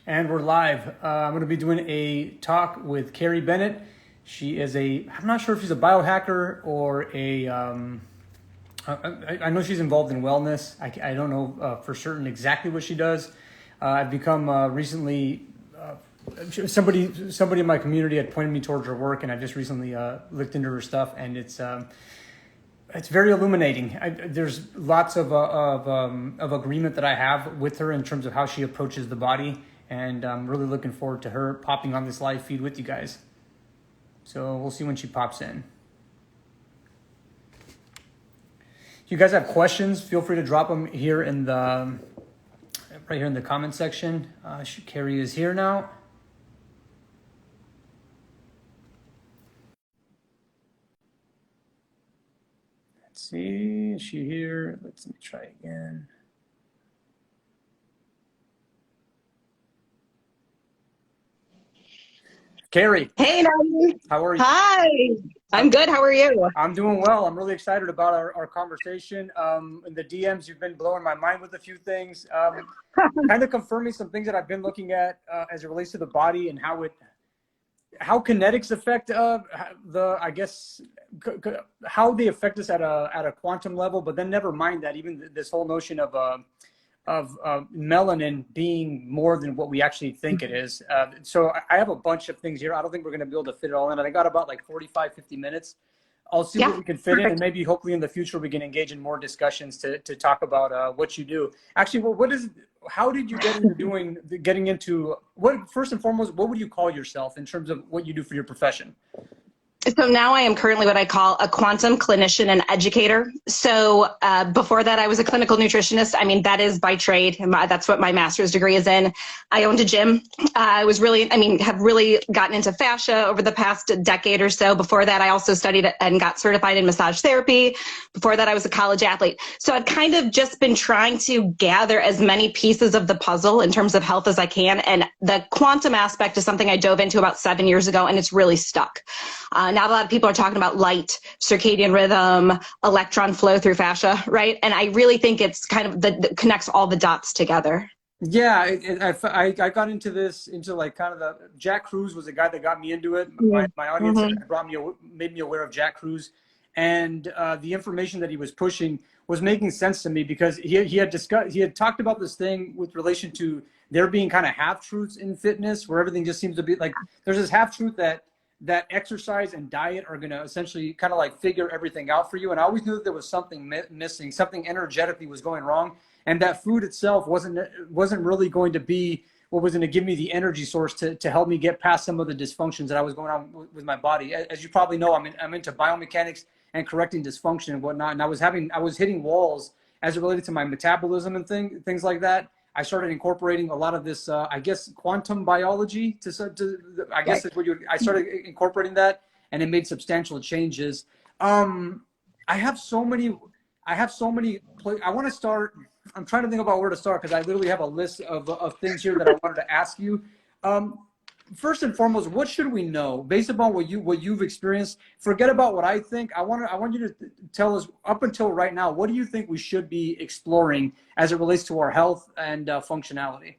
And we're live. I'm going to be doing a talk with Carrie Bennett. She is I'm not sure if she's a biohacker or I know she's involved in wellness. I don't know for certain exactly what she does. I've become recently, somebody in my community had pointed me towards her work, and I just recently looked into her stuff, and it's very illuminating. There's lots of agreement that I have with her in terms of how she approaches the body. And I'm really looking forward to her popping on this live feed with you guys. So we'll see when she pops in. If you guys have questions, feel free to drop them here right here in the comment section. Carrie is here now. Let's see, is she here? Let me try again. Carrie. Hey, Nadia. How are you? Hi. I'm good. How are you? I'm doing well. I'm really excited about our conversation. In the DMs, you've been blowing my mind with a few things, kind of confirming some things that I've been looking at as it relates to the body and how kinetics affect how they affect us at a quantum level. But then never mind that, even this whole notion of melanin being more than what we actually think it is. So I have a bunch of things here. I don't think we're going to be able to fit it all in. I got about like 45, 50 minutes. I'll see what we can fit in, and maybe hopefully in the future we can engage in more discussions to talk about what you do. Actually, how did you getting into first and foremost, what would you call yourself in terms of what you do for your profession? So now I am currently what I call a quantum clinician and educator. So before that, I was a clinical nutritionist. I mean, that is by trade. That's what my master's degree is in. I owned a gym. Have really gotten into fascia over the past decade or so. Before that, I also studied and got certified in massage therapy. Before that, I was a college athlete. So I've kind of just been trying to gather as many pieces of the puzzle in terms of health as I can. And the quantum aspect is something I dove into about 7 years ago, and it's really stuck. Now a lot of people are talking about light, circadian rhythm, electron flow through fascia, right? And I really think it's kind of that connects all the dots together. Yeah, I got into Jack Cruz was the guy that got me into it. My audience made me aware of Jack Cruz, and the information that he was pushing was making sense to me because he had talked about this thing with relation to there being kind of half truths in fitness, where everything just seems to be like there's this half truth that exercise and diet are going to essentially kind of like figure everything out for you. And I always knew that there was something missing, something energetically was going wrong. And that food itself wasn't really going to be what was going to give me the energy source to help me get past some of the dysfunctions that I was going on with my body. As you probably know, I'm into biomechanics and correcting dysfunction and whatnot. And I was hitting walls as it related to my metabolism and things like that. I started incorporating a lot of this, quantum biology I started incorporating that, and it made substantial changes. I have so many, I want to start, I'm trying to think about where to start because I literally have a list of things here that I wanted to ask you. First and foremost, what should we know based upon what you've experienced? Forget about what I think. I want you to tell us up until right now, what do you think we should be exploring as it relates to our health and functionality?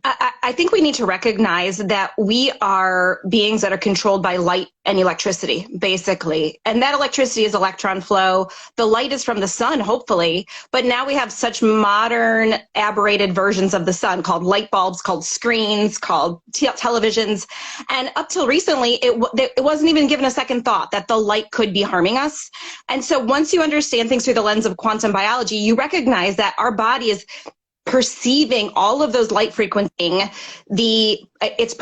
I think we need to recognize that we are beings that are controlled by light and electricity, basically. And that electricity is electron flow. The light is from the sun, hopefully. But now we have such modern, aberrated versions of the sun called light bulbs, called screens, called televisions. And up till recently, it wasn't even given a second thought that the light could be harming us. And so once you understand things through the lens of quantum biology, you recognize that our body is perceiving all of those light frequencies, its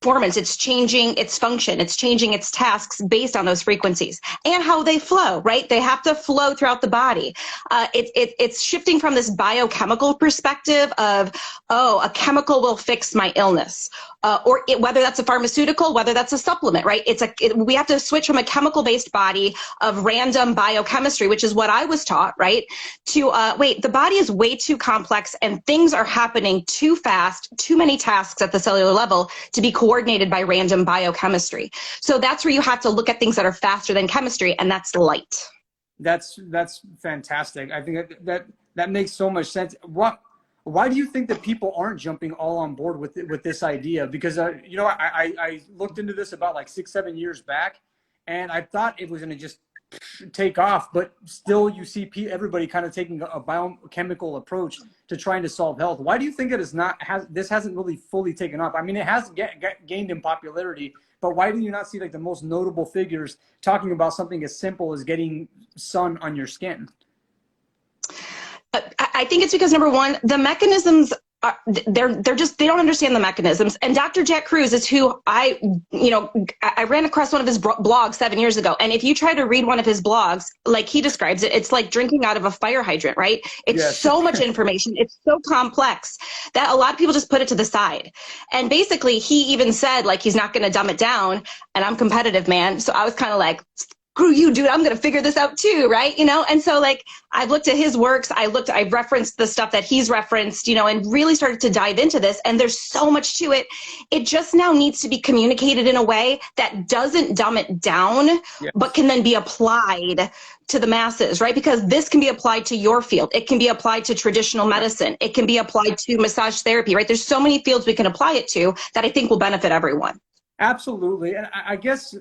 performance, it's changing its function, it's changing its tasks based on those frequencies and how they flow, right? They have to flow throughout the body. It's shifting from this biochemical perspective of, a chemical will fix my illness. Whether that's a pharmaceutical, whether that's a supplement, right? We have to switch from a chemical-based body of random biochemistry, which is what I was taught, right? To, the body is way too complex and things are happening too fast, too many tasks at the cellular level to be coordinated by random biochemistry. So that's where you have to look at things that are faster than chemistry, and that's light. That's fantastic. I think that makes so much sense. Why do you think that people aren't jumping all on board with this idea? Because you know, I looked into this about like 6-7 years back, and I thought it was going to just take off, but still you see everybody kind of taking a biochemical approach to trying to solve health. Why do you think it is not this hasn't really fully taken off? I mean, it has gained in popularity, but why do you not see like the most notable figures talking about something as simple as getting sun on your skin? I think it's because, number one, the mechanisms are, they don't understand the mechanisms. And Dr. Jack Kruse is who I ran across one of his blogs 7 years ago. And if you try to read one of his blogs, like he describes it, it's like drinking out of a fire hydrant, right? It's so much information. It's so complex that a lot of people just put it to the side. And basically he even said like, he's not going to dumb it down. And I'm competitive, man. So I was kind of like, screw you, dude, I'm going to figure this out too, right? You know? And so like, I've looked at his works, I've referenced the stuff that he's referenced, you know, and really started to dive into this. And there's so much to it. It just now needs to be communicated in a way that doesn't dumb it down, but can then be applied to the masses, right? Because this can be applied to your field. It can be applied to traditional medicine. It can be applied to massage therapy, right? There's so many fields we can apply it to that I think will benefit everyone. Absolutely. And I guess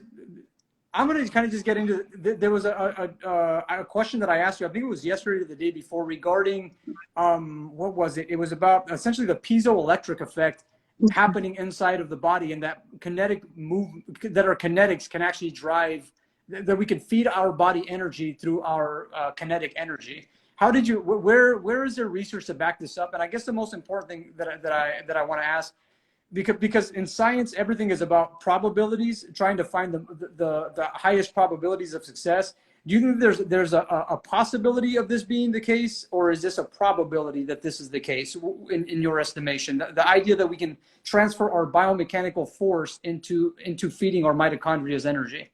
I'm going to kind of just get into, there was a question that I asked you, I think it was yesterday or the day before, regarding, what was it? It was about essentially the piezoelectric effect happening inside of the body, and that our kinetics can actually drive, that we can feed our body energy through our kinetic energy. How did you, where is there research to back this up? And I guess the most important thing that I want to ask, because in science, everything is about probabilities, trying to find the highest probabilities of success. Do you think there's a possibility of this being the case, or is this a probability that this is the case in your estimation? The idea that we can transfer our biomechanical force into feeding our mitochondria's energy.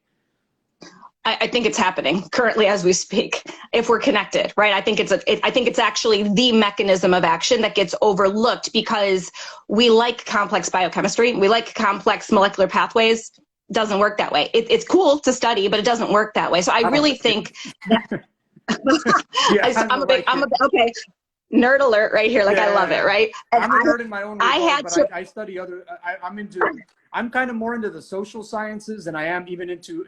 I think it's happening currently as we speak, if we're connected, right? I think it's actually the mechanism of action that gets overlooked because we like complex biochemistry. We like complex molecular pathways. Doesn't work that way. It's cool to study, but it doesn't work that way. So I really think that okay. Nerd alert right here. Like, I love it. Right. And I'm a nerd in my own way, I study other, I'm kind of more into the social sciences than I am even into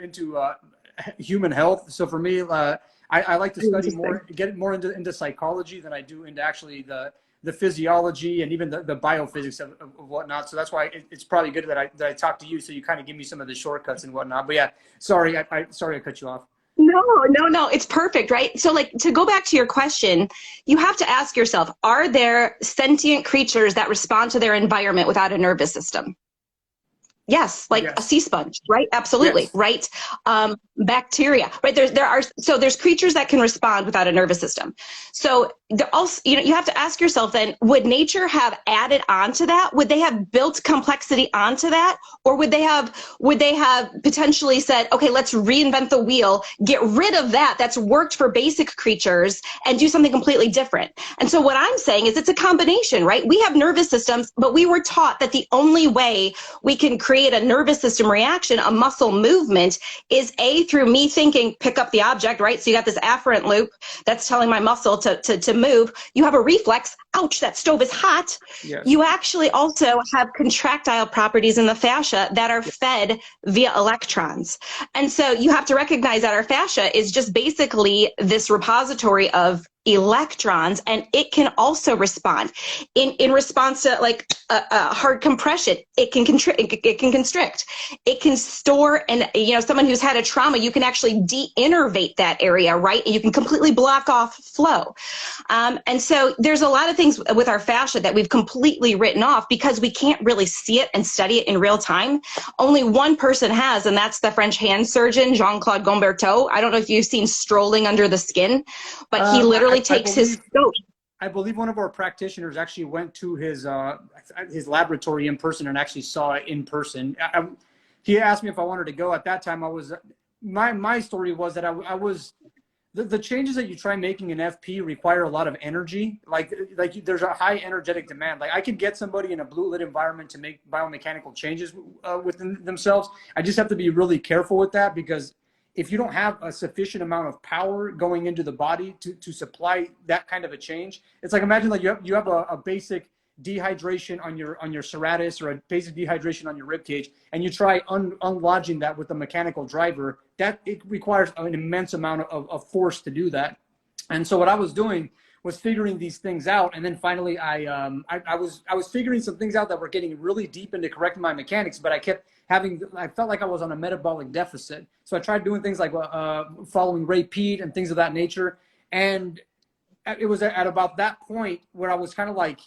human health. So for me, I like to study more, get more into psychology than I do into actually the physiology and even the biophysics of whatnot. So that's why it's probably good that I talk to you, so you kind of give me some of the shortcuts and whatnot. But yeah, sorry I cut you off. No, it's perfect, right? So like, to go back to your question, you have to ask yourself, are there sentient creatures that respond to their environment without a nervous system? Yes, like a sea sponge, right? Absolutely, right? Bacteria, right? There's creatures that can respond without a nervous system. So also, you have to ask yourself then, would nature have added onto that? Would they have built complexity onto that? Or would they have potentially said, okay, let's reinvent the wheel, get rid of that's worked for basic creatures and do something completely different? And so what I'm saying is it's a combination, right? We have nervous systems, but we were taught that the only way we can create a nervous system reaction, a muscle movement, is through me thinking, pick up the object, right? So you got this afferent loop that's telling my muscle to move. You have a reflex, ouch, that stove is hot. Yes. You actually also have contractile properties in the fascia that are fed via electrons. And so you have to recognize that our fascia is just basically this repository of electrons, and it can also respond in response to like a hard compression. It can constrict, it can store, and someone who's had a trauma, you can actually de-innervate that area, right? And you can completely block off flow. And so there's a lot of things with our fascia that we've completely written off because we can't really see it and study it in real time. Only one person has, and that's the French hand surgeon, Jean-Claude Gombertot. I don't know if you've seen Strolling Under the Skin, but he literally takes his scope. I believe one of our practitioners actually went to his laboratory in person and actually saw it in person. He asked me if I wanted to go. At that time, my story was that I was the changes that you try making in FP require a lot of energy. Like there's a high energetic demand. Like I could get somebody in a blue lit environment to make biomechanical changes within themselves. I just have to be really careful with that because if you don't have a sufficient amount of power going into the body to supply that kind of a change, it's like, imagine like you have a basic dehydration on your serratus or a basic dehydration on your rib cage, and you try unlodging that with a mechanical driver, that it requires an immense amount of force to do that. And so what I was doing was figuring these things out, and then finally I was figuring some things out that were getting really deep into correcting my mechanics, but I felt like I was on a metabolic deficit. So I tried doing things like following Ray Peat and things of that nature, and it was at about that point where I was kind of like,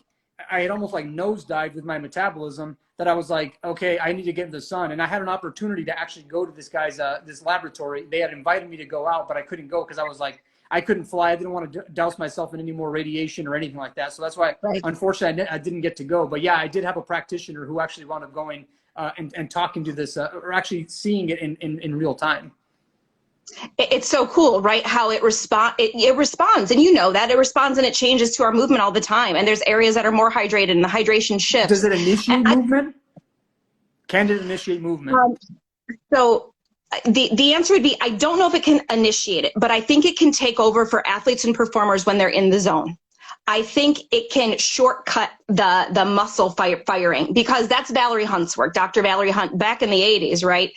I had almost like nosedived with my metabolism, that I was like, okay, I need to get in the sun. And I had an opportunity to actually go to this guy's this laboratory. They had invited me to go out, but I couldn't go because I was like, I couldn't fly. I didn't want to douse myself in any more radiation or anything like that. So that's why, unfortunately, I didn't get to go. But yeah, I did have a practitioner who actually wound up going and talking to this, or actually seeing it in real time. It's so cool, right? How it responds, and you know that it responds and it changes to our movement all the time. And there's areas that are more hydrated, and the hydration shifts. Does it initiate movement? Can it initiate movement? So the answer would be, I don't know if it can initiate it, but I think it can take over for athletes and performers when they're in the zone. I think it can shortcut the muscle firing, because that's Valerie Hunt's work. Dr. Valerie Hunt, back in the 80s, right,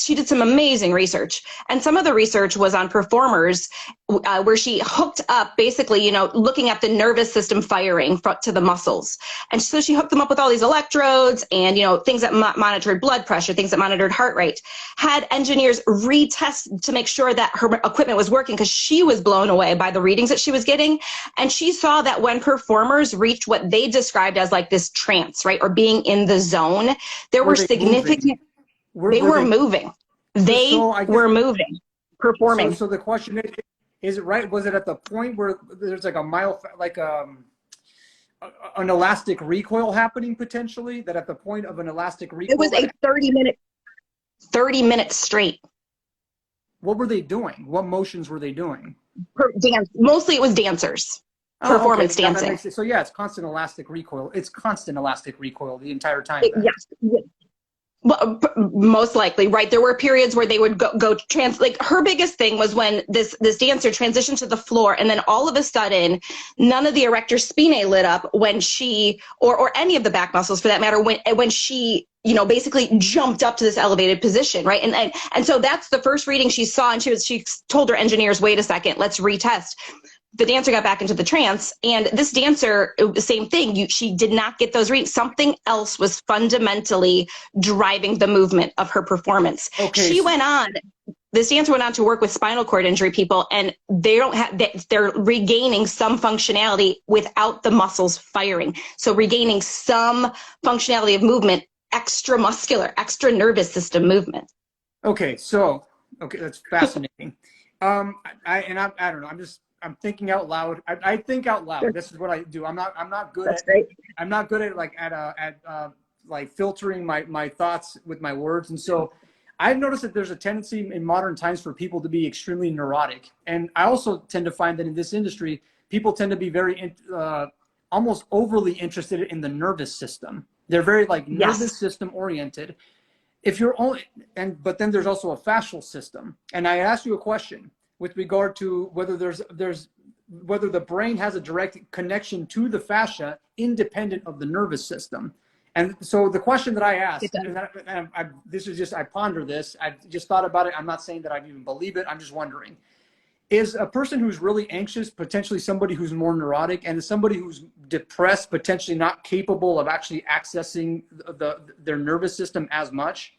she did some amazing research. And some of the research was on performers where she hooked up, basically, you know, looking at the nervous system firing to the muscles. And so she hooked them up with all these electrodes and, you know, things that monitored blood pressure, things that monitored heart rate, had engineers retest to make sure that her equipment was working, because she was blown away by the readings that she was getting. And she saw that when performers reached what they described as like this trance, right, or being in the zone, there were significant, they were moving. They were moving, performing. So the question is it right? Was it at the point where there's like an elastic recoil happening potentially? That at the point of an elastic recoil? It was a 30 minutes straight. What were they doing? What motions were they doing? Mostly it was dancers. Performance dancing. So yeah, it's constant elastic recoil. It's constant elastic recoil the entire time. Yes. Well, most likely, right? There were periods where they would go like her biggest thing was when this dancer transitioned to the floor, and then all of a sudden, none of the erector spinae lit up when she, or any of the back muscles for that matter, when she, you know, basically jumped up to this elevated position, right? And so that's the first reading she saw, and she told her engineers, wait a second, let's retest. The dancer got back into the trance, and this dancer, the same thing. She did not get those readings. Something else was fundamentally driving the movement of her performance. Okay. This dancer went on to work with spinal cord injury people, and they're regaining some functionality without the muscles firing. So regaining some functionality of movement, extra muscular, extra nervous system movement. Okay, that's fascinating. I don't know. I'm thinking out loud. I think out loud. Sure. This is what I do. I'm not good That's at. great. I'm not good at filtering my thoughts with my words. And so, I've noticed that there's a tendency in modern times for people to be extremely neurotic. And I also tend to find that in this industry, people tend to be very almost overly interested in the nervous system. They're very nervous system oriented. But then there's also a fascial system. And I asked you a question with regard to whether whether the brain has a direct connection to the fascia independent of the nervous system. And so the question that I asked, I ponder this, I've just thought about it. I'm not saying that I even believe it. I'm just wondering, is a person who's really anxious potentially somebody who's more neurotic, and is somebody who's depressed potentially not capable of actually accessing their nervous system as much?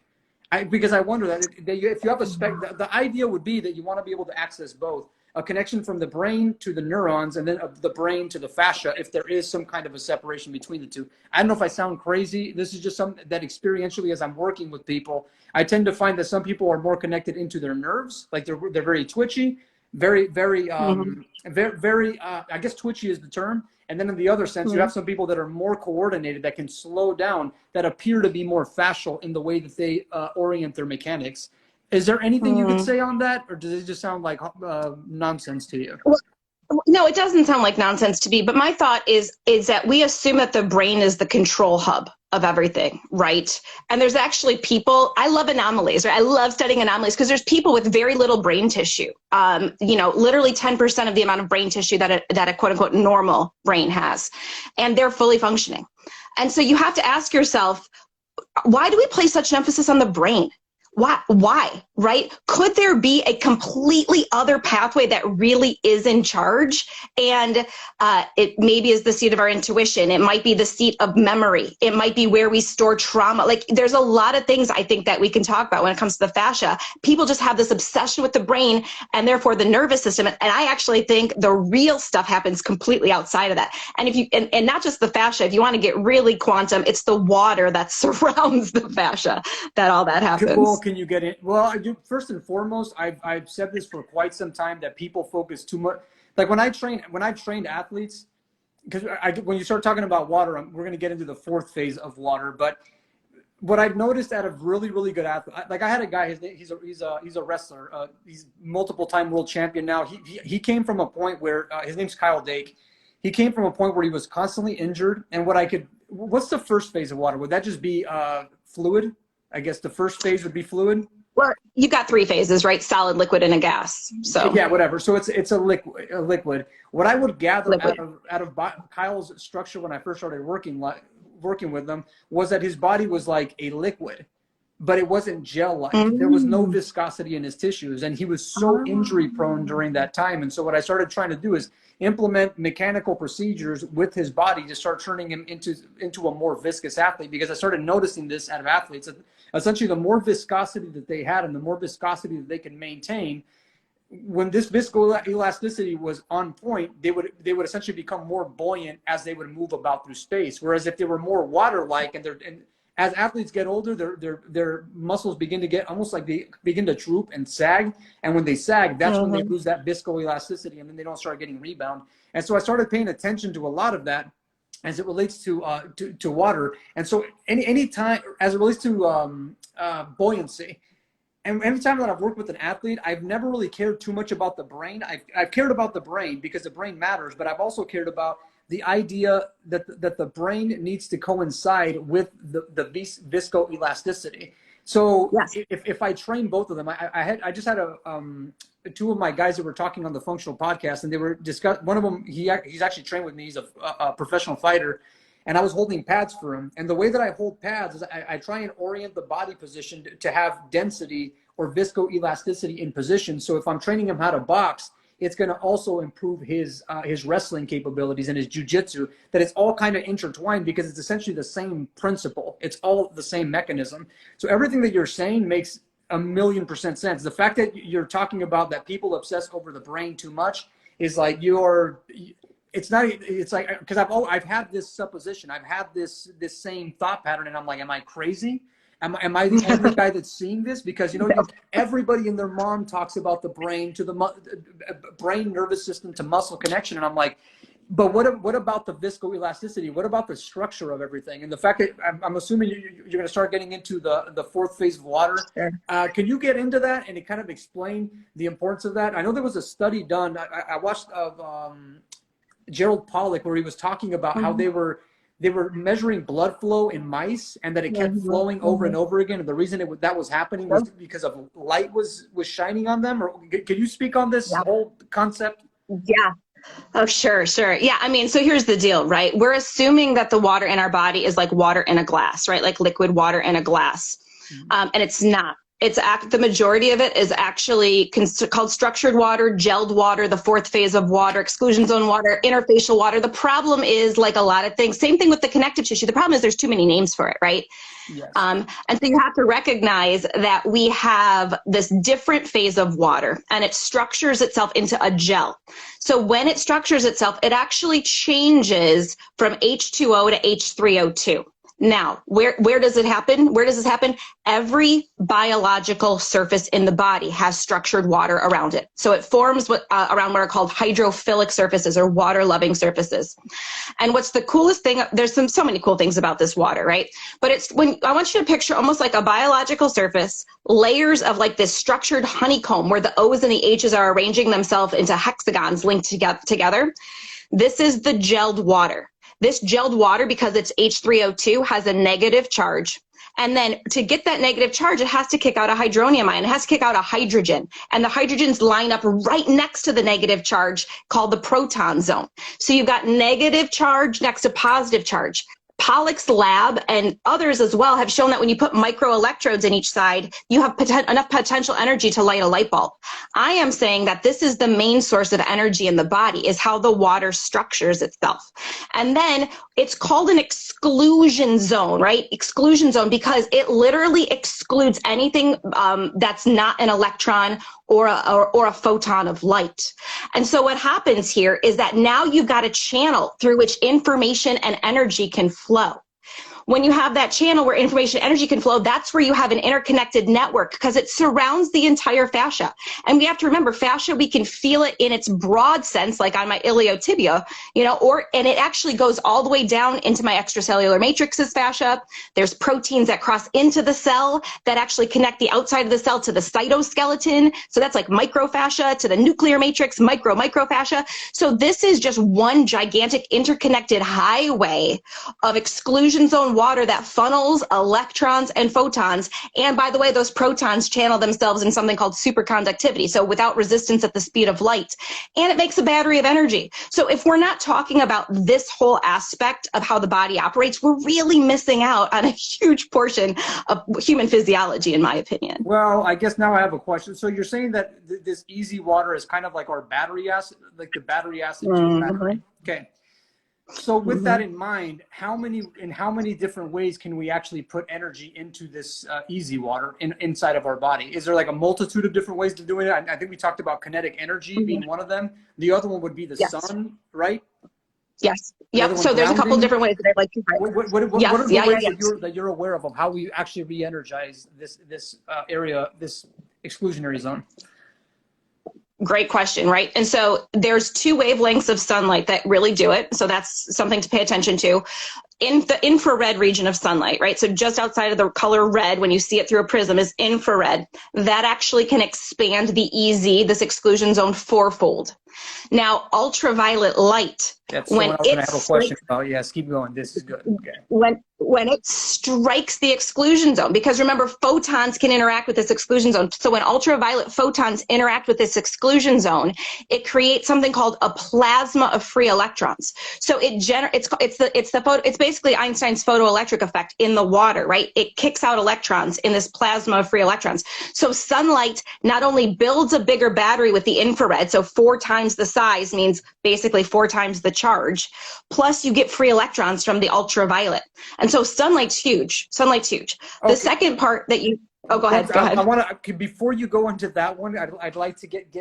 Because I wonder that if you have the idea would be that you want to be able to access both, a connection from the brain to the neurons, and then the brain to the fascia, if there is some kind of a separation between the two. I don't know if I sound crazy. This is just something that experientially, as I'm working with people, I tend to find that some people are more connected into their nerves, like they're very twitchy, very, I guess twitchy is the term. And then in the other sense, you have some people that are more coordinated, that can slow down, that appear to be more fascial in the way that they orient their mechanics. Is there anything you could say on that, or does it just sound like nonsense to you? No, it doesn't sound like nonsense to me. But my thought is that we assume that the brain is the control hub of everything, right? And there's actually people, I love anomalies, right? I love studying anomalies because there's people with very little brain tissue, you know, literally 10% of the amount of brain tissue that a quote unquote normal brain has, and they're fully functioning. And so you have to ask yourself, why do we place such an emphasis on the brain? Why, right? Could there be a completely other pathway that really is in charge? And it maybe is the seat of our intuition. It might be the seat of memory. It might be where we store trauma. Like, there's a lot of things I think that we can talk about when it comes to the fascia. People just have this obsession with the brain and therefore the nervous system. And I actually think the real stuff happens completely outside of that. And if you, and not just the fascia, if you want to get really quantum, it's the water that surrounds the fascia that all that happens. Well, can you get in? Well, first and foremost, I've said this for quite some time, that people focus too much. Like when I've trained athletes, because when you start talking about water, we're going to get into the fourth phase of water. But what I've noticed out of really, really good athletes, like I had a guy, he's a wrestler, he's multiple-time world champion now. He came from a point where his name's Kyle Dake. He came from a point where he was constantly injured. And what's the first phase of water? Would that just be fluid? I guess the first phase would be fluid. Well, you got three phases, right? Solid, liquid, and a gas. So yeah, whatever. So it's a liquid. What I would gather out of Kyle's structure when I first started working with them was that his body was like a liquid, but it wasn't gel-like. There was no viscosity in his tissues, and he was so injury prone during that time. And so what I started trying to do is implement mechanical procedures with his body to start turning him into a more viscous athlete, because I started noticing this out of athletes. Essentially, the more viscosity that they had and the more viscosity that they could maintain, when this viscoelasticity was on point, they would essentially become more buoyant as they would move about through space. Whereas if they were more water-like, and as athletes get older, their muscles begin to get almost like they begin to droop and sag. And when they sag, that's when they lose that viscoelasticity, and then they don't start getting rebound. And so I started paying attention to a lot of that as it relates to water. And so any time as it relates to buoyancy, and any time that I've worked with an athlete, I've never really cared too much about the brain. I've cared about the brain because the brain matters, but I've also cared about the idea that the brain needs to coincide with the viscoelasticity. So yes, if I train both of them, I just had two of my guys that were talking on the functional podcast, and they were one of them, he's actually trained with me. He's a professional fighter, and I was holding pads for him. And the way that I hold pads is I try and orient the body position to have density or viscoelasticity in position. So if I'm training him how to box, it's going to also improve his wrestling capabilities and his jiu-jitsu, that it's all kind of intertwined because it's essentially the same principle. It's all the same mechanism. So everything that you're saying makes 1,000,000% sense. The fact that you're talking about that people obsess over the brain too much is like it's like, because I've had this supposition. I've had this same thought pattern, and I'm like, am I crazy? Am I the only guy that's seeing this? Because, everybody and their mom talks about the brain, to the brain nervous system to muscle connection. And I'm like, but what about the viscoelasticity? What about the structure of everything? And the fact that I'm assuming you're going to start getting into the fourth phase of water. Sure. Can you get into that and kind of explain the importance of that? I know there was a study done. I watched of Gerald Pollack, where he was talking about how they were measuring blood flow in mice, and that it kept flowing over and over again. And the reason that was happening was because of light was shining on them. Or could you speak on this whole concept? Yeah. Oh, sure. Yeah. I mean, so here's the deal, right? We're assuming that the water in our body is like water in a glass, right? Like liquid water in a glass. And it's not. The majority of it is actually called structured water, gelled water, the fourth phase of water, exclusion zone water, interfacial water. The problem is, like a lot of things, same thing with the connective tissue. The problem is there's too many names for it, right? Yes. And so you have to recognize that we have this different phase of water, and it structures itself into a gel. So when it structures itself, it actually changes from H2O to H3O2. Now, where does it happen? Where does this happen? Every biological surface in the body has structured water around it. So it forms around what are called hydrophilic surfaces, or water-loving surfaces. And what's the coolest thing? There's so many cool things about this water, right? But I want you to picture almost like a biological surface, layers of like this structured honeycomb where the O's and the H's are arranging themselves into hexagons linked together. This is the gelled water. This gelled water, because it's H3O2, has a negative charge. And then to get that negative charge, it has to kick out a hydronium ion. It has to kick out a hydrogen. And the hydrogens line up right next to the negative charge called the proton zone. So you've got negative charge next to positive charge. Pollock's lab and others as well have shown that when you put microelectrodes in each side, you have enough potential energy to light a light bulb. I am saying that this is the main source of energy in the body, is how the water structures itself. And then it's called an exclusion zone, right? Exclusion zone, because it literally excludes anything that's not an electron or a photon of light. And so what happens here is that now you've got a channel through which information and energy can flow. When you have that channel where information and energy can flow, that's where you have an interconnected network, because it surrounds the entire fascia. And we have to remember, fascia, we can feel it in its broad sense, like on my iliotibia, you know, and it actually goes all the way down into my extracellular matrix's fascia. There's proteins that cross into the cell that actually connect the outside of the cell to the cytoskeleton. So that's like microfascia to the nuclear matrix, microfascia. So this is just one gigantic interconnected highway of exclusion zone water that funnels electrons and photons. And by the way, those protons channel themselves in something called superconductivity, so without resistance at the speed of light. And it makes a battery of energy. So if we're not talking about this whole aspect of how the body operates, we're really missing out on a huge portion of human physiology, in my opinion. Well, I guess now I have a question. So you're saying that this easy water is kind of like our battery acid, like the battery acid to the battery. Okay. So with that in mind, in how many different ways can we actually put energy into this easy water inside of our body? Is there like a multitude of different ways to do it? I think we talked about kinetic energy being one of them. The other one would be the sun, right? Yes. Yeah. So there's a couple different ways that I'd like to. What are the ways that you're aware of how we actually re-energize this area, this exclusionary zone? Great question, right? And so there's two wavelengths of sunlight that really do it. So that's something to pay attention to. In the infrared region of sunlight, right? So just outside of the color red, when you see it through a prism, is infrared. That actually can expand the EZ, this exclusion zone, fourfold. Now, ultraviolet light. That's when I have a question about. Yes, keep going. This is good. Okay. When it strikes the exclusion zone, because remember, photons can interact with this exclusion zone. So when ultraviolet photons interact with this exclusion zone, it creates something called a plasma of free electrons. So it's basically Einstein's photoelectric effect in the water, right? It kicks out electrons in this plasma of free electrons. So sunlight not only builds a bigger battery with the infrared, so 4 times the size means basically 4 times the charge, plus you get free electrons from the ultraviolet. And so sunlight's huge. Sunlight's huge. Okay. The second part that you, go ahead. I want to, before you go into that one, I'd like to get,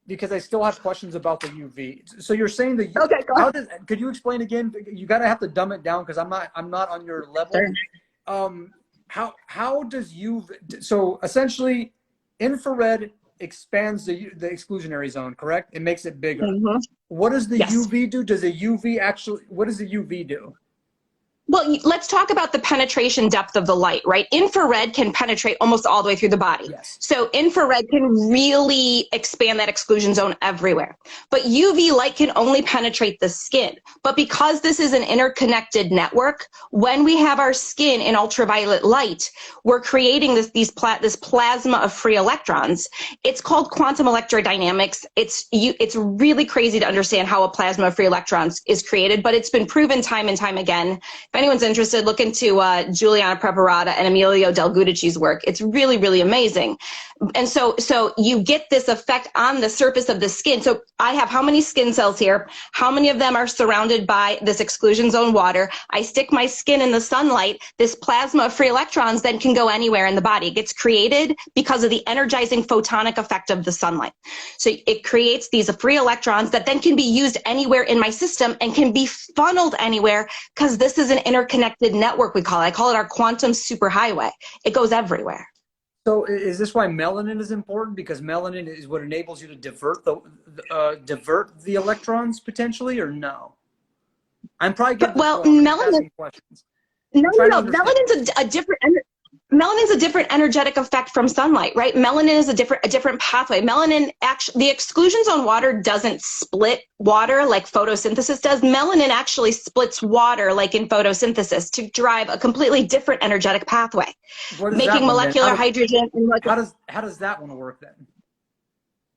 because I still have questions about the UV. So you're saying that, okay, go ahead. Could you explain again? You gotta have to dumb it down because I'm not on your level. Sure. How does UV, so essentially infrared expands the exclusionary zone, correct? It makes it bigger. Mm-hmm. What does the UV do? Does the UV actually, what does the UV do? Well, let's talk about the penetration depth of the light, right? Infrared can penetrate almost all the way through the body. Yes. So infrared can really expand that exclusion zone everywhere. But UV light can only penetrate the skin. But because this is an interconnected network, when we have our skin in ultraviolet light, we're creating this plasma of free electrons. It's called quantum electrodynamics. It's really crazy to understand how a plasma of free electrons is created, but it's been proven time and time again. If anyone's interested, look into Giuliana Preparata and Emilio Del Giudice's work. It's really, really amazing. And so you get this effect on the surface of the skin. So I have how many skin cells here? How many of them are surrounded by this exclusion zone water? I stick my skin in the sunlight. This plasma of free electrons then can go anywhere in the body. It gets created because of the energizing photonic effect of the sunlight. So it creates these free electrons that then can be used anywhere in my system and can be funneled anywhere, because this is an interconnected network, we call it. I call it our quantum superhighway. It goes everywhere. So is this why melanin is important? Because melanin is what enables you to divert the electrons potentially, or no? I'm probably getting melanin. questions. No, melanin's a different. Melanin is a different energetic effect from sunlight, right? Melanin is a different pathway. Melanin actually, the exclusion zone water doesn't split water like photosynthesis does. Melanin actually splits water like in photosynthesis to drive a completely different energetic pathway, making molecular hydrogen. How does that one work then?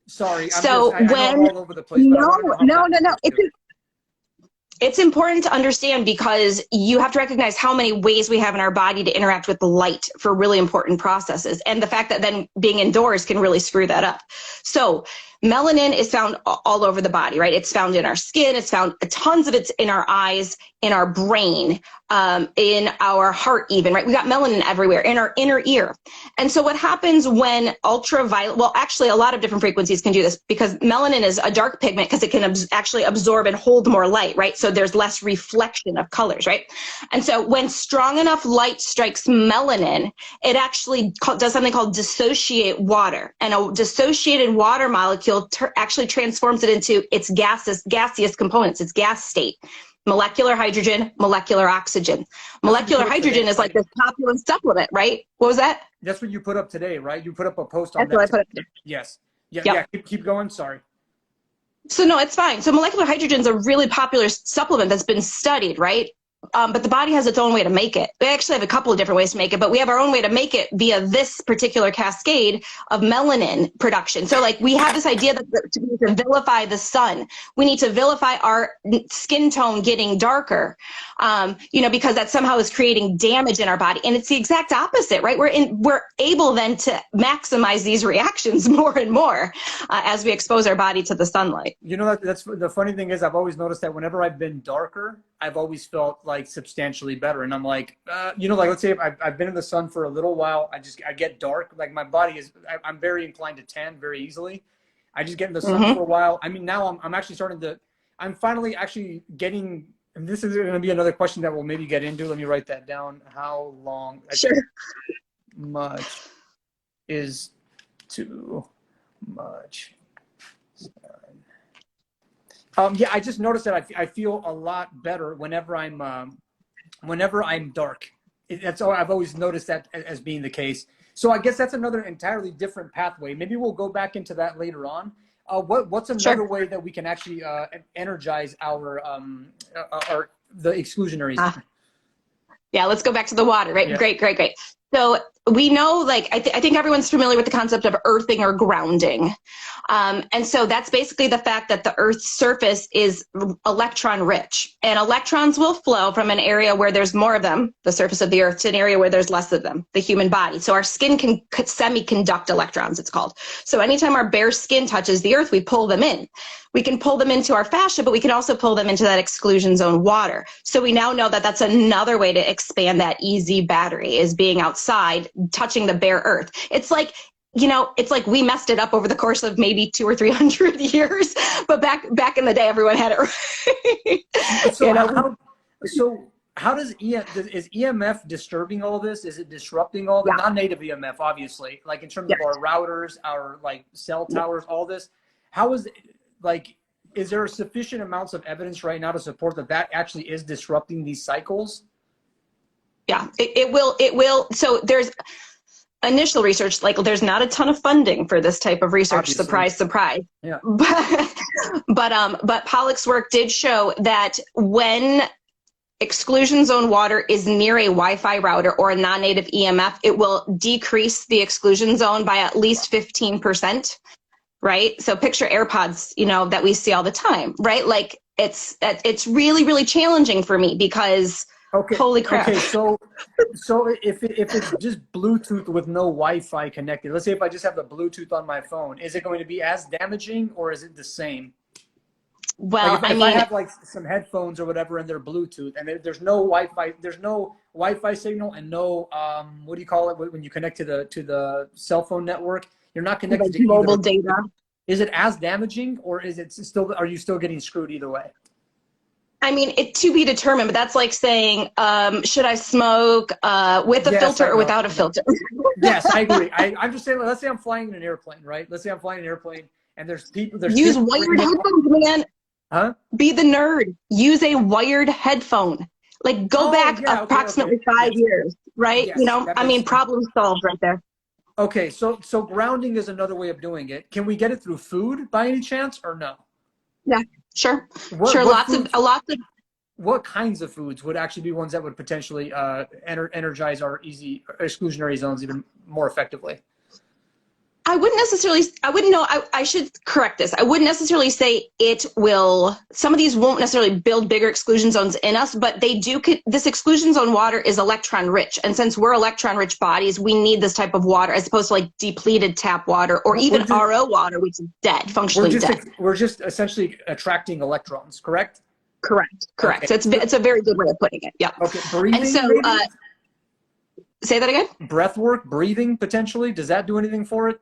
Sorry, I know I'm all over the place. No. It's important to understand because you have to recognize how many ways we have in our body to interact with the light for really important processes. And the fact that then being indoors can really screw that up. So melanin is found all over the body, right? It's found in our skin. It's found tons of it's in our eyes, in our brain, in our heart even, right? We got melanin everywhere, in our inner ear. And so what happens when ultraviolet, well, actually a lot of different frequencies can do this because melanin is a dark pigment because it can actually absorb and hold more light, right? So there's less reflection of colors, right? And so when strong enough light strikes melanin, it actually does something called dissociate water. And a dissociated water molecule actually transforms it into its gaseous components, its gas state. Molecular hydrogen, molecular oxygen. Molecular hydrogen is like this popular supplement, right? What was that? That's what you put up today, right? You put up a post on that. That's what I put up today. Yes. Yeah. Keep going. Sorry. So no, it's fine. So molecular hydrogen is a really popular supplement that's been studied, right? But the body has its own way to make it. We actually have a couple of different ways to make it, but we have our own way to make it via this particular cascade of melanin production. So like we have this idea that to vilify the sun, we need to vilify our skin tone getting darker, because that somehow is creating damage in our body. And it's the exact opposite, right? We're able then to maximize these reactions more and more as we expose our body to the sunlight. That's the funny thing is I've always noticed that whenever I've been darker, I've always felt like substantially better. And I'm like, like let's say if I've been in the sun for a little while, I get dark. Like my body I'm very inclined to tan very easily. I just get in the sun for a while. I mean, now I'm finally actually getting, and this is going to be another question that we'll maybe get into. Let me write that down. How long? Sure. Much is too much. I just noticed that I feel a lot better whenever I'm dark. That's all. I've always noticed that as being the case. So I guess that's another entirely different pathway. Maybe we'll go back into that later on. What's another way that we can actually energize the exclusionaries? Yeah, let's go back to the water, right? Yeah. Great. So we know, like, I think everyone's familiar with the concept of earthing or grounding. And so that's basically the fact that the Earth's surface is electron rich, and electrons will flow from an area where there's more of them, the surface of the Earth, to an area where there's less of them, the human body. So our skin can semiconduct electrons, it's called. So anytime our bare skin touches the Earth, we pull them in. We can pull them into our fascia, but we can also pull them into that exclusion zone water. So we now know that that's another way to expand that easy battery, is being outside, touching the bare Earth. It's like we messed it up over the course of maybe 200 or 300 years, but back in the day, everyone had it right. So how does is EMF disturbing all this? Is it disrupting all the non-native EMF, obviously, like in terms of our routers, our like cell towers, all this? How is is there sufficient amounts of evidence right now to support that actually is disrupting these cycles? Yeah, it will. So there's initial research, like there's not a ton of funding for this type of research. Obviously. Surprise. Yeah. But Pollack's work did show that when exclusion zone water is near a Wi-Fi router or a non-native EMF, it will decrease the exclusion zone by at least 15%. Right? So picture AirPods, that we see all the time, right? Like it's really, really challenging for me because holy crap. Okay, so if it's just Bluetooth with no Wi-Fi connected, let's say if I just have the Bluetooth on my phone, is it going to be as damaging or is it the same? Well, if I have like some headphones or whatever and they're Bluetooth and there's no Wi-Fi signal and no what do you call it when you connect to the cell phone network? You're not connected to mobile data. Is it as damaging, or is it still? Are you still getting screwed either way? I mean, it to be determined, but that's like saying, should I smoke with a filter or without a filter? Yes, I agree. I'm just saying, let's say I'm flying in an airplane, right? Let's say I'm flying in an airplane and there's people. Use wired headphones, man. Huh? Be the nerd. Use a wired headphone. Like go back approximately 5 years, right? Yes, You know, I mean, sense. problem solved right there. Okay, so grounding is another way of doing it. Can we get it through food by any chance, or no? Yeah, sure. What Sure. what Lots of, foods? lots of, What kinds of foods would actually be ones that would potentially energize our easy exclusionary zones even more effectively? I wouldn't necessarily, I wouldn't know, I should correct this. I wouldn't necessarily say it will, some of these won't necessarily build bigger exclusion zones in us, but they do, this exclusion zone water is electron rich. And since we're electron rich bodies, we need this type of water as opposed to like depleted tap water or even RO water, which is dead, functionally dead. We're just essentially attracting electrons, correct? Correct. Okay. So it's a very good way of putting it. Yeah. Okay. Breathing, and so, maybe? Say that again? Breath work, breathing potentially. Does that do anything for it?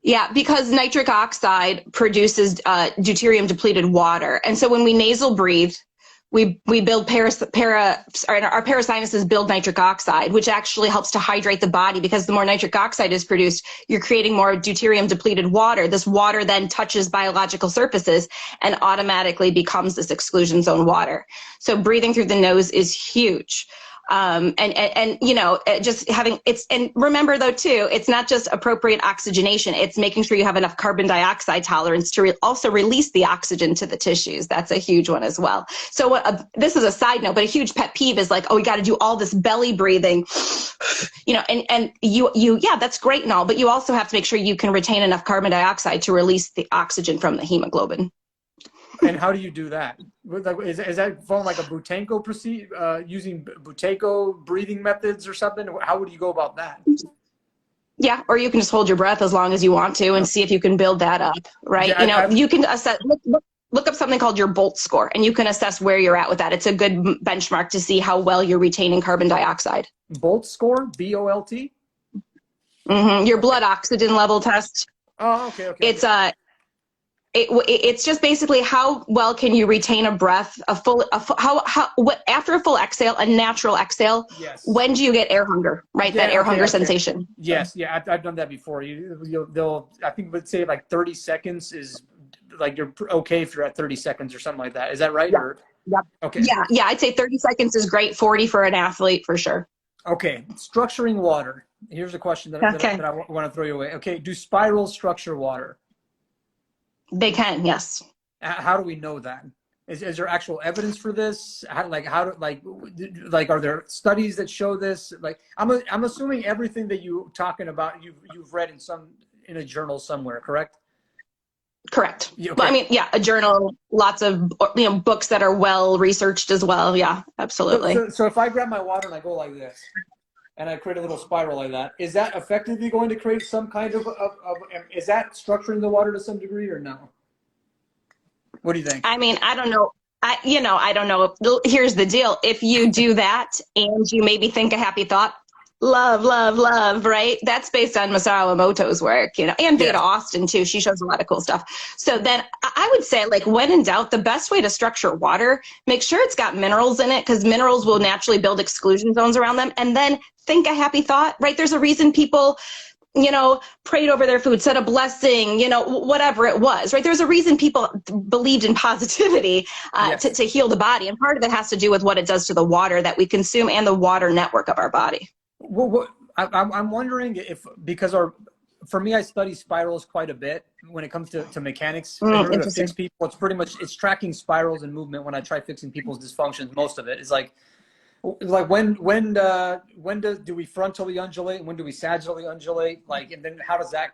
Yeah, because nitric oxide produces deuterium depleted water. And so when we nasal breathe, we build our parasinuses build nitric oxide, which actually helps to hydrate the body, because the more nitric oxide is produced, you're creating more deuterium depleted water. This water then touches biological surfaces and automatically becomes this exclusion zone water. So breathing through the nose is huge. And you know, just having and remember though too, it's not just appropriate oxygenation, it's making sure you have enough carbon dioxide tolerance to also release the oxygen to the tissues. That's a huge one as well. So this is a side note, but a huge pet peeve is like, oh, we got to do all this belly breathing, you know, and you, yeah, that's great and all, but you also have to make sure you can retain enough carbon dioxide to release the oxygen from the hemoglobin. And how do you do that? Is that from like a Butenko using Butenko breathing methods or something? How would you go about that? Yeah, or you can just hold your breath as long as you want to and see if you can build that up, right? Yeah, you know, you can assess, look up something called your Bolt score, and you can assess where you're at with that. It's a good benchmark to see how well you're retaining carbon dioxide. Bolt score, B-O-L-T? Your blood oxygen level test. Oh, okay. It's just basically how well can you retain a breath, after a full exhale, a natural exhale. Yes. When do you get air hunger, right? Yeah, that air hunger sensation. Yes, yeah, I've done that before. They'll, I think, would say like 30 seconds is like you're okay if you're at 30 seconds or something like that. Is that right? Yeah. Yep. Okay. Yeah, I'd say 30 seconds is great. 40 for an athlete for sure. Okay, structuring water. Here's a question that I want to throw you away. Okay, do spirals structure water? They can, yes. How do we know that? Is there actual evidence for this? Are there studies that show this? Like, I'm assuming everything that you talking about you've read in a journal somewhere, correct? Correct. Okay. Well, I mean, yeah, a journal, lots of books that are well researched as well. Yeah, absolutely. So if I grab my water and I go like this, and I create a little spiral like that, is that effectively going to create some kind of is that structuring the water to some degree or no? What do you think? I mean, I don't know. I don't know. Here's the deal. If you do that and you maybe think a happy thought, love, love, love, right? That's based on Masaru Emoto's work, and Veda Austin too. She shows a lot of cool stuff. So then I would say, like, when in doubt, the best way to structure water, make sure it's got minerals in it, because minerals will naturally build exclusion zones around them. And then think a happy thought, right? There's a reason people, prayed over their food, said a blessing, whatever it was, right? There's a reason people believed in positivity to heal the body. And part of it has to do with what it does to the water that we consume and the water network of our body. Well, I'm wondering if, because for me, I study spirals quite a bit when it comes to mechanics. In order to fix people, it's tracking spirals and movement. When I try fixing people's dysfunctions, most of it is like when do we frontally undulate and when do we sagittally undulate? Like, and then how does that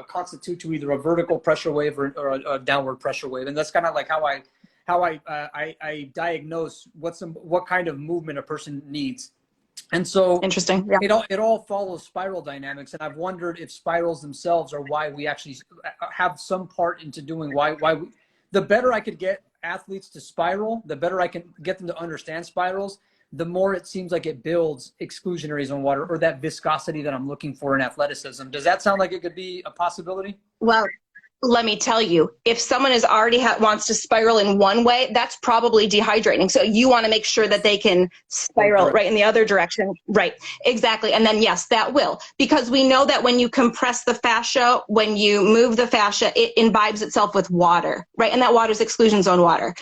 constitute to either a vertical pressure wave or a downward pressure wave? And that's kind of like how I diagnose what kind of movement a person needs. And so interesting. Yeah. It all follows spiral dynamics. And I've wondered if spirals themselves are why we actually have some part into doing the better I could get athletes to spiral, the better I can get them to understand spirals, the more it seems like it builds exclusionary zone water or that viscosity that I'm looking for in athleticism. Does that sound like it could be a possibility? Well, Let me tell you, if someone is already wants to spiral in one way, that's probably dehydrating. So you want to make sure that they can spiral right in the other direction. Right. Exactly. And then yes, that will, because we know that when you compress the fascia, when you move the fascia, it imbibes itself with water, right? And that water is exclusion zone water.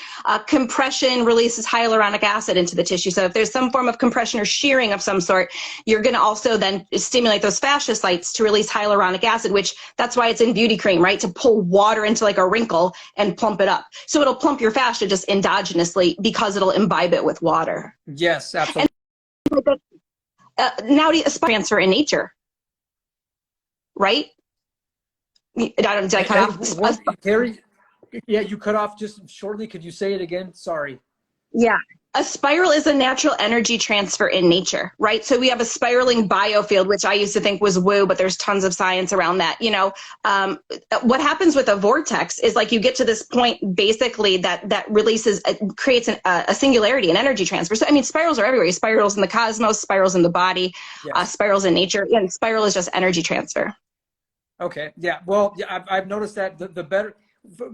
Compression releases hyaluronic acid into the tissue. So if there's some form of compression or shearing of some sort, you're going to also then stimulate those fascia sites to release hyaluronic acid, which that's why it's in beauty cream, right? To pull water into like a wrinkle and plump it up. So it'll plump your fascia just endogenously because it'll imbibe it with water. Yes, absolutely. And, now a transfer in nature, right? Did I cut off? Carrie, yeah, you cut off just shortly. Could you say it again? Sorry. Yeah. A spiral is a natural energy transfer in nature, right? So we have a spiraling biofield, which I used to think was woo, but there's tons of science around that. You know, what happens with a vortex is like you get to this point basically that releases, creates a singularity, an energy transfer. So, I mean, spirals are everywhere. Spirals in the cosmos, spirals in the body, spirals in nature. And spiral is just energy transfer. Okay. Yeah. Well, yeah, I've noticed that the better,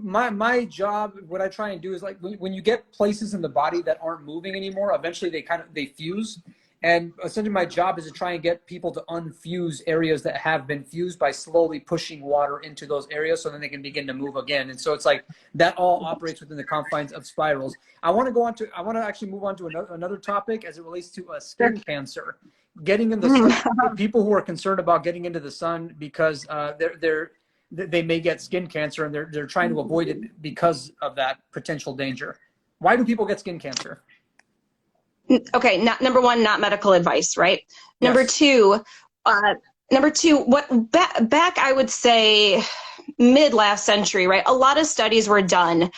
my job, what I try and do is like when you get places in the body that aren't moving anymore, eventually they fuse. And essentially my job is to try and get people to unfuse areas that have been fused by slowly pushing water into those areas so then they can begin to move again. And so it's like that all operates within the confines of spirals. I want to actually move on to another topic as it relates to skin cancer. Getting in the sun, people who are concerned about getting into the sun because they may get skin cancer and they're trying to avoid it because of that potential danger. Why do people get skin cancer? Okay, number one, not medical advice, right? Yes. Number two, what back I would say mid last century, right? A lot of studies were done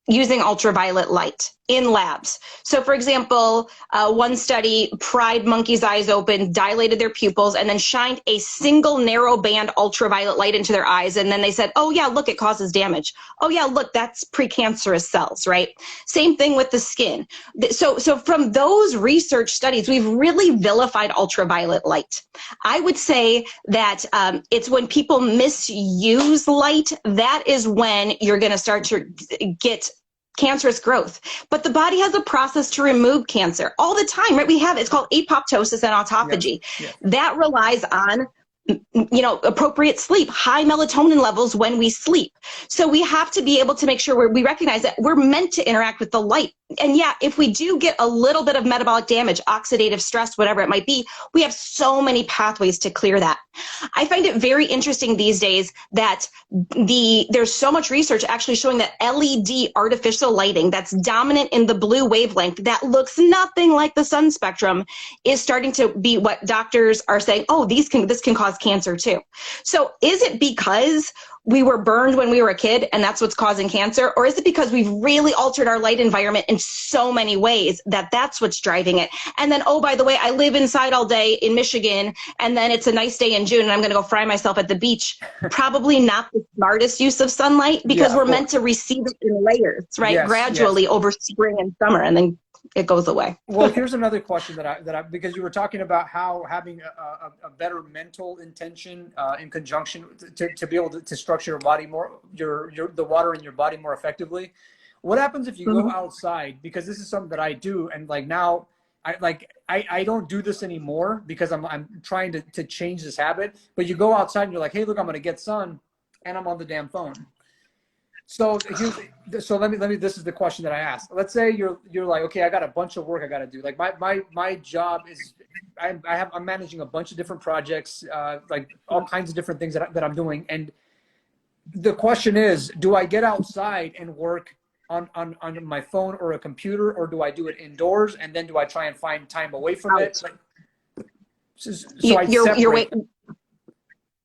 using ultraviolet light in labs. So for example, one study pried monkeys' eyes open, dilated their pupils, and then shined a single narrow band ultraviolet light into their eyes. And then they said, oh yeah, look, it causes damage. Oh yeah, look, that's precancerous cells, right? Same thing with the skin. So from those research studies, we've really vilified ultraviolet light. I would say that it's when people misuse light, that is when you're gonna start to get cancerous growth. But the body has a process to remove cancer all the time, right? It's called apoptosis and autophagy. Yes. That relies on, you know, appropriate sleep, high melatonin levels when we sleep. So we have to be able to make sure we recognize that we're meant to interact with the light. And yeah, if we do get a little bit of metabolic damage, oxidative stress, whatever it might be, we have so many pathways to clear that. I find it very interesting these days that there's so much research actually showing that LED artificial lighting that's dominant in the blue wavelength that looks nothing like the sun spectrum is starting to be what doctors are saying, oh, this can cause cancer too. So is it because we were burned when we were a kid and that's what's causing cancer? Or is it because we've really altered our light environment in so many ways that's what's driving it? And then, oh, by the way, I live inside all day in Michigan and then it's a nice day in June and I'm going to go fry myself at the beach. Probably not the smartest use of sunlight because we're meant to receive it in layers, right? Yes, gradually over spring and summer, and then it goes away. Well, here's another question that I because you were talking about how having a better mental intention in conjunction to be able to structure your body more, the water in your body more effectively. What happens if you go outside? Because this is something that I do, and like now, I don't do this anymore because I'm trying to change this habit. But you go outside and you're like, hey, look, I'm going to get sun, and I'm on the damn phone. So let me. This is the question that I asked. Let's say you're like, okay, I got a bunch of work I got to do. Like my job is, I'm managing a bunch of different projects, like all kinds of different things that I'm doing. And the question is, do I get outside and work on my phone or a computer, or do I do it indoors? And then do I try and find time away from it? Like,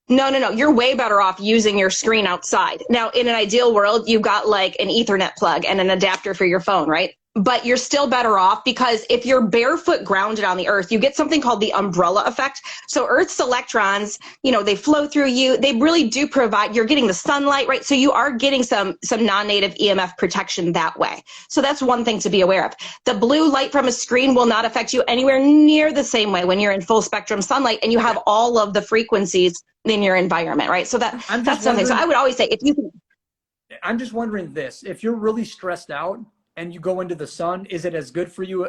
No. You're way better off using your screen outside. Now, in an ideal world, you've got like an Ethernet plug and an adapter for your phone, right? But you're still better off because if you're barefoot grounded on the earth, you get something called the umbrella effect. So Earth's electrons, you know, they flow through you. They really do provide, you're getting the sunlight, right? So you are getting some non-native EMF protection that way. So that's one thing to be aware of. The blue light from a screen will not affect you anywhere near the same way when you're in full spectrum sunlight and you have all of the frequencies in your environment, right? So that's something. So I would always say if you can. I'm just wondering this: if you're really stressed out and you go into the sun, is it as good for you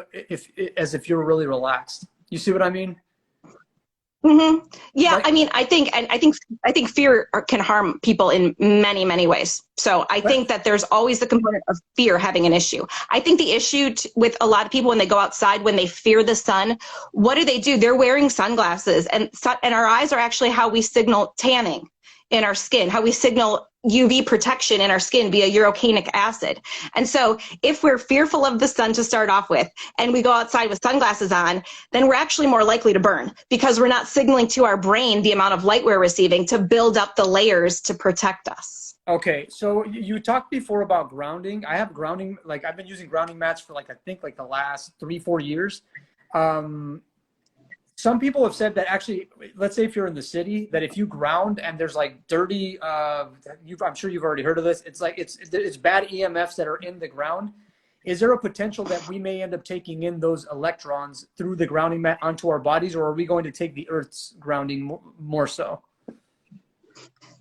as if you're really relaxed? You see what I mean? Mm-hmm. Yeah, Like, I mean, I think fear can harm people in many, many ways. So I but think that there's always the component of fear having an issue. I think the issue with a lot of people when they go outside, when they fear the sun, what do? They're wearing sunglasses, and our eyes are actually how we signal tanning in our skin, how we signal UV protection in our skin via urocanic acid. And so if we're fearful of the sun to start off with, and we go outside with sunglasses on, then we're actually more likely to burn because we're not signaling to our brain the amount of light we're receiving to build up the layers to protect us. okay, so you talked before about grounding. I have grounding, like I've been using grounding mats for like I think like the last 3-4 years. Some people have said that actually, let's say if you're in the city, that if you ground and there's like dirty, I'm sure you've already heard of this. It's like it's bad EMFs that are in the ground. Is there a potential that we may end up taking in those electrons through the grounding mat onto our bodies, or are we going to take the Earth's grounding more so?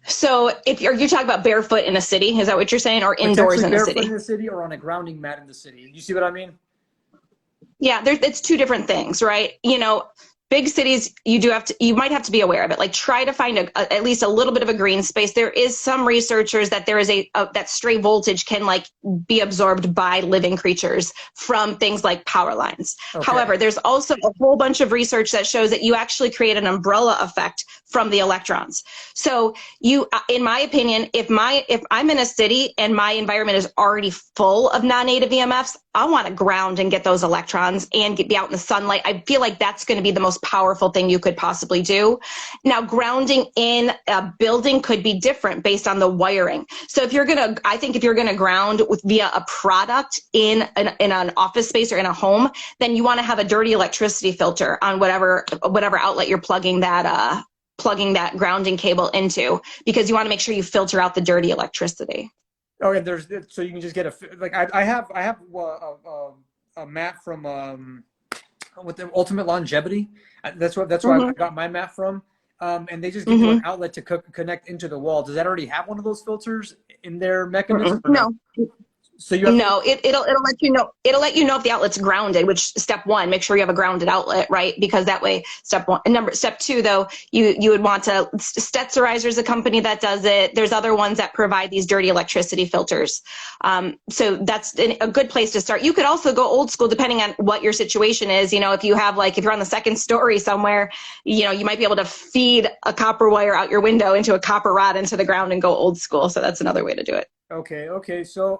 So if you're talking about barefoot in a city, is that what you're saying, or indoors in a Barefoot city? in the city, or on a grounding mat in the city. You see what I mean? Yeah, it's two different things, right? You know, big cities, you might have to be aware of it. Like try to find at least a little bit of a green space. There is some researchers that there is that stray voltage can like be absorbed by living creatures from things like power lines. Okay. However, there's also a whole bunch of research that shows that you actually create an umbrella effect from the electrons. So in my opinion, if I'm in a city and my environment is already full of non-native EMFs, I want to ground and get those electrons and be out in the sunlight. I feel like that's going to be the most powerful thing you could possibly do. Now, grounding in a building could be different based on the wiring. So I think if you're going to ground via a product in an office space or in a home, then you want to have a dirty electricity filter on whatever outlet you're plugging that grounding cable into, because you want to make sure you filter out the dirty electricity. Oh, and so you can just get I have a mat from with the Ultimate Longevity. That's where I got my mat from. And they just give you an outlet to connect into the wall. Does that already have one of those filters in their mechanism? No. So you have it'll let you know. It'll let you know if the outlet's grounded, which step one, make sure you have a grounded outlet, right? Because that way, step one. And step two, though, you would want to. Stetzerizer is a company that does it. There's other ones that provide these dirty electricity filters. So that's a good place to start. You could also go old school, depending on what your situation is. You know, if you're on the second story somewhere, you know, you might be able to feed a copper wire out your window into a copper rod into the ground and go old school. So that's another way to do it. Okay. So,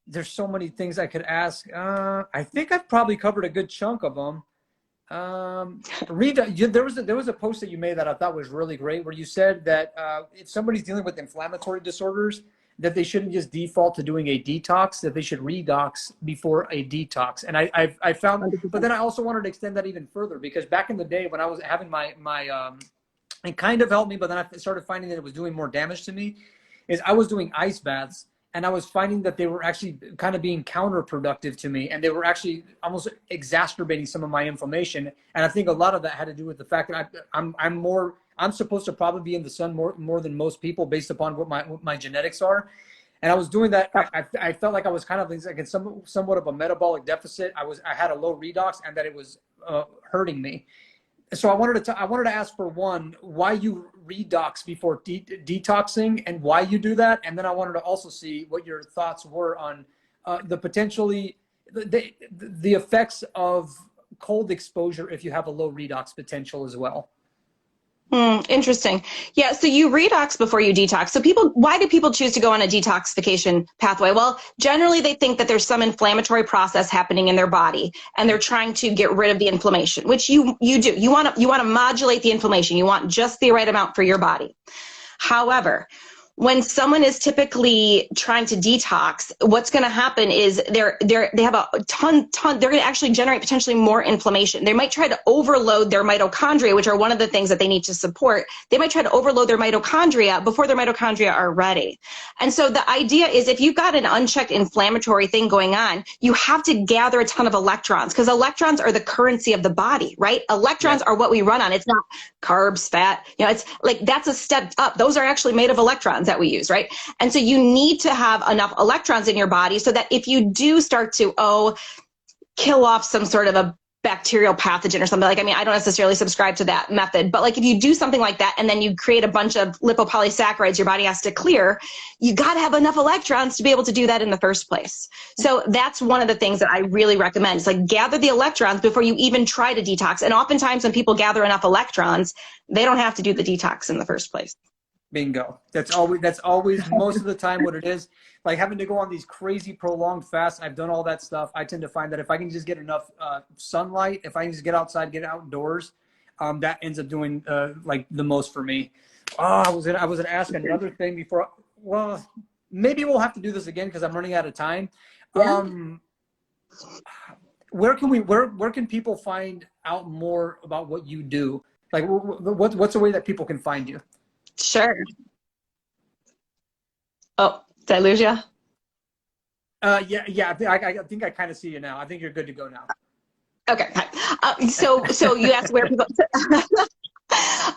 there's so many things I could ask. I think I've probably covered a good chunk of them. There was a post that you made that I thought was really great, where you said that if somebody's dealing with inflammatory disorders, that they shouldn't just default to doing a detox, that they should redox before a detox. And I found, but then I also wanted to extend that even further, because back in the day when I was having my it kind of helped me, but then I started finding that it was doing more damage to me. Is I was doing ice baths, and I was finding that they were actually kind of being counterproductive to me, and they were actually almost exacerbating some of my inflammation. And I think a lot of that had to do with the fact that I'm supposed to probably be in the sun more than most people based upon what my genetics are. And I was doing that. I felt like I was kind of like in somewhat of a metabolic deficit. I had a low redox, and that it was hurting me. So I wanted to ask, for one, why you redox before detoxing and why you do that, and then I wanted to also see what your thoughts were on the effects of cold exposure if you have a low redox potential as well. Interesting. Yeah. So you redox before you detox. So why do people choose to go on a detoxification pathway? Well, generally they think that there's some inflammatory process happening in their body, and they're trying to get rid of the inflammation, which you do. You want to modulate the inflammation. You want just the right amount for your body. However, when someone is typically trying to detox, what's going to happen is they have a ton, they're going to actually generate potentially more inflammation. They might try to overload their mitochondria, which are one of the things that they need to support. They might try to overload their mitochondria before their mitochondria are ready. And so the idea is, if you've got an unchecked inflammatory thing going on, you have to gather a ton of electrons, because electrons are the currency of the body, right? Electrons are what we run on. It's not carbs, fat, you know, it's like, that's a step up. Those are actually made of electrons. that we use, right? And so you need to have enough electrons in your body so that if you do start to, kill off some sort of a bacterial pathogen or something, like, I mean, I don't necessarily subscribe to that method, but like if you do something like that and then you create a bunch of lipopolysaccharides your body has to clear, you got to have enough electrons to be able to do that in the first place. So that's one of the things that I really recommend. It's like gather the electrons before you even try to detox. And oftentimes when people gather enough electrons, they don't have to do the detox in the first place. Bingo. That's always most of the time what it is. Like having to go on these crazy prolonged fasts. I've done all that stuff. I tend to find that if I can just get enough sunlight, if I can just get outside, get outdoors, that ends up doing like the most for me. I was gonna ask another thing before. Well, maybe we'll have to do this again because I'm running out of time. Yeah. Where can people find out more about what you do? Like, what's a way that people can find you? Sure. Oh, did I lose you? Yeah. I think I kind of see you now. I think you're good to go now. Okay. So you asked where people.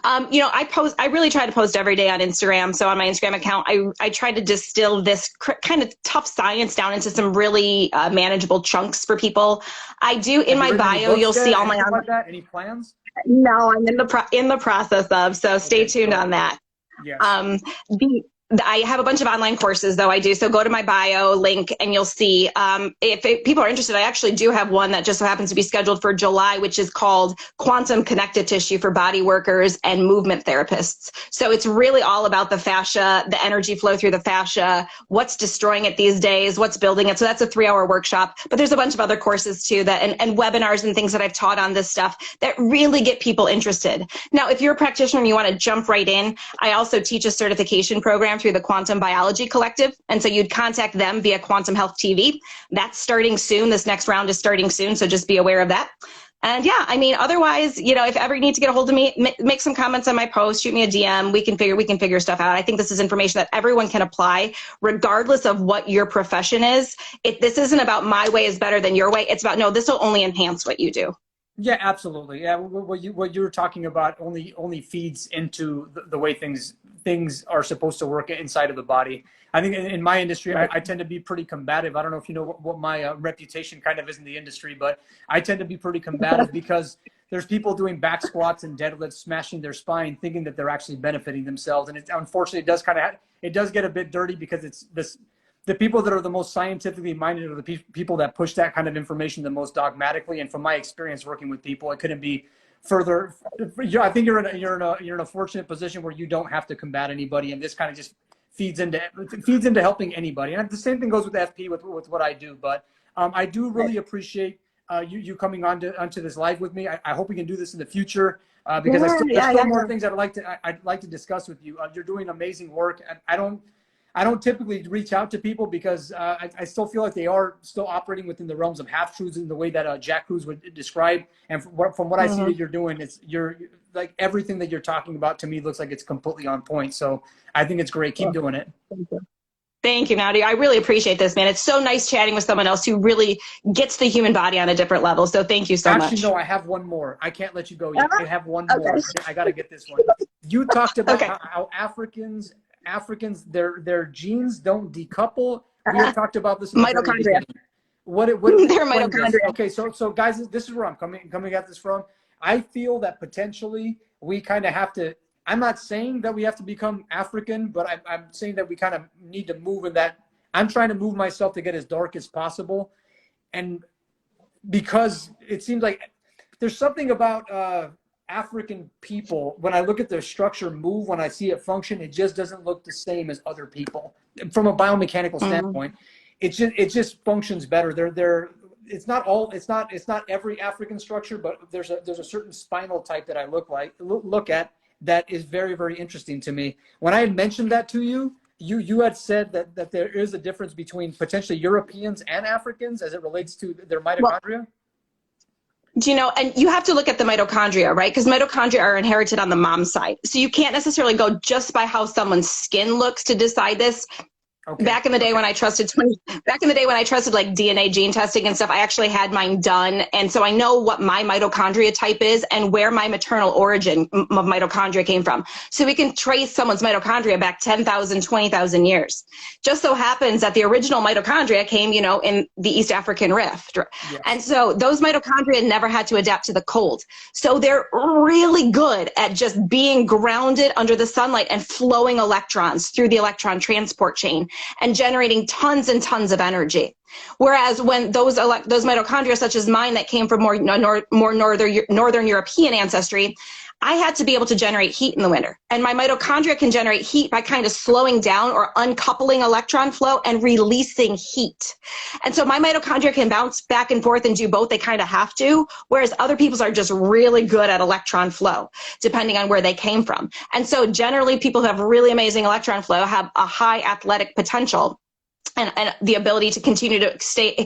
I really try to post every day on Instagram. So on my Instagram account, I try to distill this kind of tough science down into some really manageable chunks for people. I do in my bio. You'll see all my. Like that? Any plans? No, I'm in the process of. So stay tuned on that. Yes. I have a bunch of online courses, though I do. So go to my bio link and you'll see. If people are interested, I actually do have one that just so happens to be scheduled for July, which is called Quantum Connective Tissue for Body Workers and Movement Therapists. So it's really all about the fascia, the energy flow through the fascia, what's destroying it these days, what's building it. So that's a 3-hour workshop. But there's a bunch of other courses too that and webinars and things that I've taught on this stuff that really get people interested. Now, if you're a practitioner and you want to jump right in, I also teach a certification program through the Quantum Biology Collective. And so you'd contact them via Quantum Health TV. That's starting soon. This next round is starting soon. So just be aware of that. And yeah, I mean, otherwise, if ever you need to get a hold of me, make some comments on my post, shoot me a DM. We can figure stuff out. I think this is information that everyone can apply regardless of what your profession is. This isn't about my way is better than your way. It's about, no, this will only enhance what you do. Yeah, absolutely. Yeah, what you were talking about only feeds into the way things are supposed to work inside of the body. I think in my industry, I tend to be pretty combative. I don't know if you know what my reputation kind of is in the industry, but I tend to be pretty combative because there's people doing back squats and deadlifts, smashing their spine, thinking that they're actually benefiting themselves. And unfortunately, it does get a bit dirty because it's this. The people that are the most scientifically minded are the people that push that kind of information the most dogmatically. And from my experience working with people, it couldn't be further. I think you're in a fortunate position where you don't have to combat anybody, and this kind of just feeds into helping anybody. And the same thing goes with FP with what I do. But I do really appreciate you coming onto this live with me. I hope we can do this in the future because there's still more things I'd like to discuss with you. You're doing amazing work. I don't typically reach out to people because I still feel like they are still operating within the realms of half truths in the way that Jack Cruz would describe. And from what I see that you're doing, you're like everything that you're talking about to me looks like it's completely on point. So I think it's great. Keep doing it. Thank you, Nadia. I really appreciate this, man. It's so nice chatting with someone else who really gets the human body on a different level. So thank you so much. Actually, no, I have one more. I can't let you go yet. I have one more. I got to get this one. You talked about how Africans, their genes don't decouple. We have talked about this. Mitochondria. They're mitochondria. Okay, so guys, this is where I'm coming at this from. I feel that potentially we kind of have to. I'm not saying that we have to become African, but I'm saying that we kind of need to move in that. I'm trying to move myself to get as dark as possible, and because it seems like there's something about African people, when I look at their structure move, when I see it function, it just doesn't look the same as other people from a biomechanical standpoint. It just functions better. It's not every African structure, but there's a certain spinal type that I look at that is very, very interesting to me. When I had mentioned that to you, you had said that there is a difference between potentially Europeans and Africans as it relates to their mitochondria. And you have to look at the mitochondria, right? Because mitochondria are inherited on the mom's side. So you can't necessarily go just by how someone's skin looks to decide this. Okay. Back in the day when I trusted like DNA gene testing and stuff, I actually had mine done. And so I know what my mitochondria type is and where my maternal origin of mitochondria came from. So we can trace someone's mitochondria back 10,000, 20,000 years. Just so happens that the original mitochondria came, you know, in the East African Rift. Yes. And so those mitochondria never had to adapt to the cold. So they're really good at just being grounded under the sunlight and flowing electrons through the electron transport chain and generating tons and tons of energy. Whereas when those mitochondria, such as mine, that came from more northern European ancestry, I had to be able to generate heat in the winter. And my mitochondria can generate heat by kind of slowing down or uncoupling electron flow and releasing heat. And so my mitochondria can bounce back and forth and do both. They kind of have to, whereas other people's are just really good at electron flow, depending on where they came from. And so generally people who have really amazing electron flow have a high athletic potential. And the ability to continue to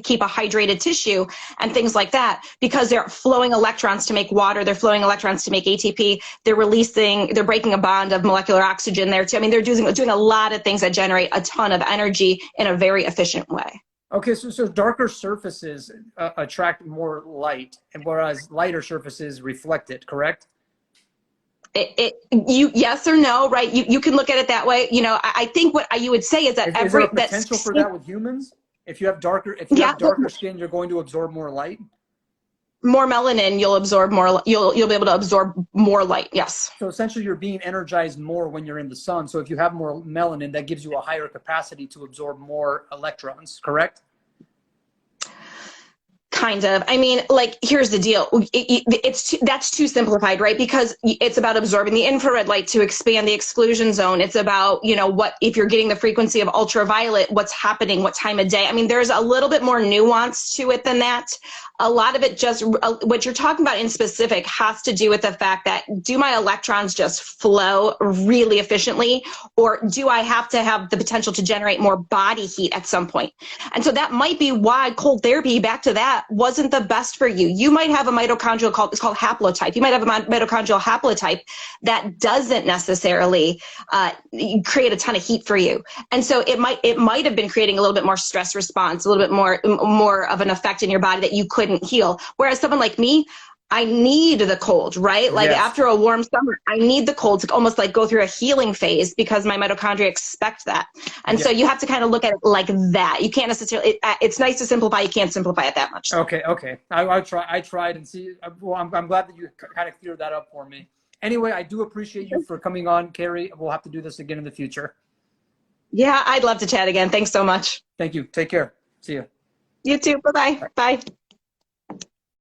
keep a hydrated tissue and things like that, because they're flowing electrons to make water, they're flowing electrons to make ATP, they're breaking a bond of molecular oxygen there too. I mean, they're doing a lot of things that generate a ton of energy in a very efficient way. Okay, so darker surfaces attract more light, and whereas lighter surfaces reflect it, correct? Yes or no, right? You can look at it that way. You know, I think what you would say is that is there a potential for that with humans? If you have darker skin, you're going to absorb more light. More melanin, you'll absorb more. You'll be able to absorb more light. Yes. So essentially, you're being energized more when you're in the sun. So if you have more melanin, that gives you a higher capacity to absorb more electrons. Correct? Kind of. I mean, like, here's the deal. That's too simplified, right? Because it's about absorbing the infrared light to expand the exclusion zone. It's about, you know, what if you're getting the frequency of ultraviolet, what's happening, what time of day. I mean, there's a little bit more nuance to it than that. A lot of it just, what you're talking about in specific has to do with the fact that, do my electrons just flow really efficiently, or do I have to have the potential to generate more body heat at some point? And so that might be why cold therapy, back to that, wasn't the best for you. You might have a mitochondrial it's called haplotype. You might have a mitochondrial haplotype that doesn't necessarily create a ton of heat for you. And so it might have been creating a little bit more stress response, a little bit more of an effect in your body that you couldn't heal. Whereas someone like me, I need the cold, right? Like, yes. After a warm summer, I need the cold to almost like go through a healing phase because my mitochondria expect that. And so you have to kind of look at it like that. You can't necessarily, it's nice to simplify. You can't simplify it that much. Okay. I tried and see. Well, I'm glad that you kind of cleared that up for me. Anyway, I do appreciate you for coming on, Carrie. We'll have to do this again in the future. Yeah, I'd love to chat again. Thanks so much. Thank you. Take care. See you. You too. Bye-bye. Bye.